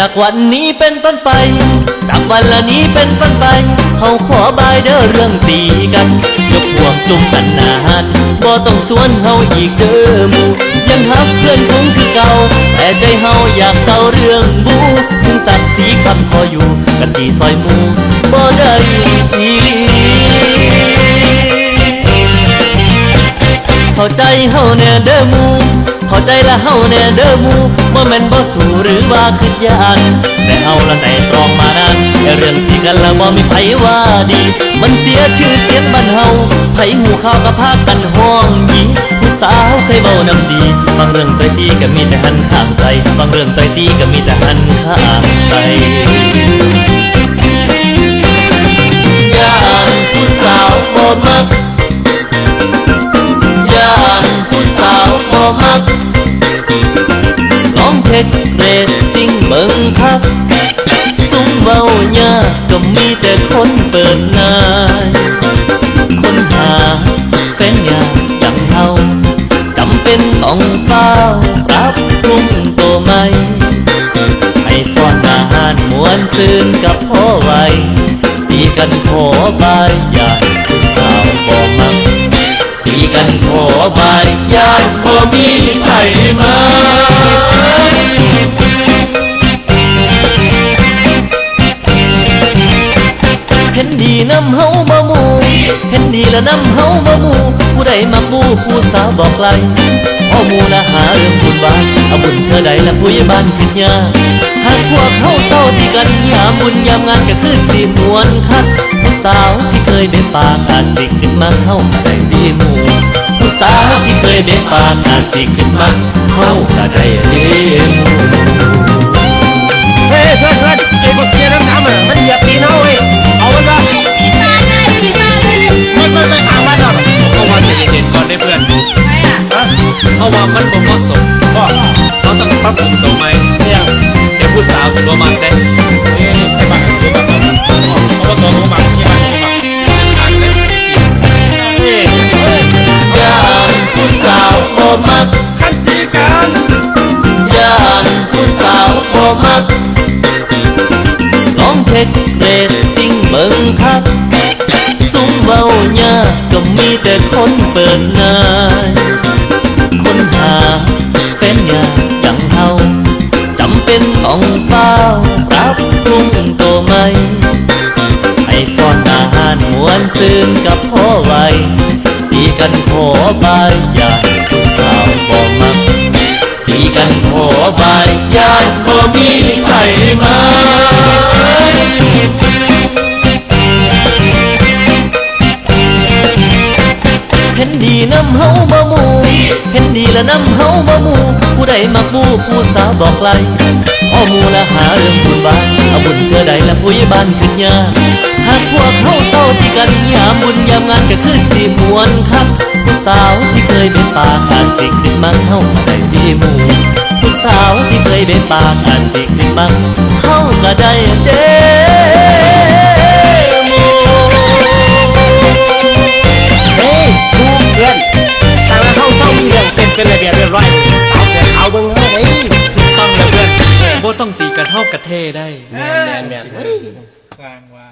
จากวันนี้เป็นต้นไปจากวันละนี้เป็นต้นไปเขาขอบายเด้อเรื่องตีกันยกพวกจุ่มกันนานบ่ต้องสวนเฮาอีกเด้อหมู่ยังฮักเพื่อนฟุ้งคือเก่าแต่ใจเฮาอยากเศร้าเรื่องบูถึงสักสีคำขออยู่กันที่ซอยหมู่บ่ได้ทีเข้าใจเฮาแน่เด้อหมู่เข้าใจละเฮาแน่เด้อหมู่บ่แม่นบ่สู้หรือว่าคือยานแต่เฮาละไต่ตรองมานานแต่เรื่องที่กันละบ่มีไผว่าดีมันเสียชื่อเสียงบ้านเฮาไผหูข่าวก็พากันห้องหยีผู้สาวเคยเว้านำดีบางเรื่องต่อยตีก็มีแต่หันข้างใส่บางเรื่องต่อยตีก็มีแต่หันข้างใส่ย่านผู้สาวบ่มักผู้สาวบ่มักลองเช็คเรตติ้งเบิ่งคักซุ้มเว้ายากก็มีแต่คนเปิดหน้าคนหาแฟนยากอย่างเฮาจำเป็นต้องเฝ้าปรับปรุงตัวใหม่ให้ฟ้อนอาหารมวนซื่นกับพ่อไว้ตีกันขอบายอย่าผู้สาวบ่มักตีกันขอบายญาติบ่มีไผมาเห็นดีนำเฮาบ่หมู่เห็นดีละนำเฮาบ่หมู่ผู้ใดมักบูผู้สาวบอกไกลพ่อหมู่ละหาเรื่องบุญบานเอาบุญเธอใดละผู้ใหญ่บ้านขึ้นยากหากพวกเฮาเศร้าที่กันยามบุญยามงานก็คือสิมวนคักผู้สาวที่เคยเบ็ดปากอาจสิขึ้นมาเฮาได้ดีหมู่ผู้สาวที่เคยเบ็ดปากอาจสิขึ้นมาเฮาก็ได้ดีหมู่เฮ้ยเพื่อนไอ้พวกเชียร์น้ำอ่ะมันเหยียบตีนเอาเว้ยเอามันซะมันไม่ถามมันหรอกเขาว่าจะเย็นๆก่อนได้เพื่อนเพราะว่ามันบ่เหมาะสมก็เขาต้องปรับปรุงตัวใหม่เนี่ยเดี๋ยวผู้สาวตัวมันได้ไอ้บ้านคือแบบเขาตัวรู้มาที่บ้านรู้มาอ่านเลยย่านผู้สาวบ่มักคันตีกัน ย่านผู้สาวบ่มักลองเช็คเรตติ้งเบิ่งคักซุ้มเว้ายากก็มีแต่คนเปิดหน้าคนหาแฟนยากอย่างเฮาจำเป็นต้องเฝ้าปรับปรุงตัวใหม่ให้ฟ้อนอาหารมวนซื่นกับพ่อไว้ตีกันขอบายญาติผู้สาวบ่มักตีกันขอบายญาติบ่มีไผมาเห็นดีนำเฮาบ่หมู่เห็นดีละนำเฮาบ่หมู่ผู้ใดมักบูผู้สาวบอกไกลพ่อหมู่ละหาเรื่องบุญบานเอาบุญเธอใดละผู้ใหญ่บ้านขึ้นยากหากพวกเฮาเศร้าที่กันยามบุญยามงานก็คือสิมวนคักผู้สาวที่เคยเป็นปากอาจสิขึ้นมาเฮาก็ได้ดีหมู่ผู้สาวที่เคยเป็นปากอาจสิขึ้นมาเฮาก็ได้เด้หมู่เฮ้ยดูเพื่อนแต่ละเข้าเศร้ามีเรื่องเป็นระเบียบเรียบร้อยสาวเสียขาวเบิ่งเฮ้ยถูกต้องแล้วเพื่อนบ่ต้องตีกันเท่ากับเท่ได้แมนกลางว่า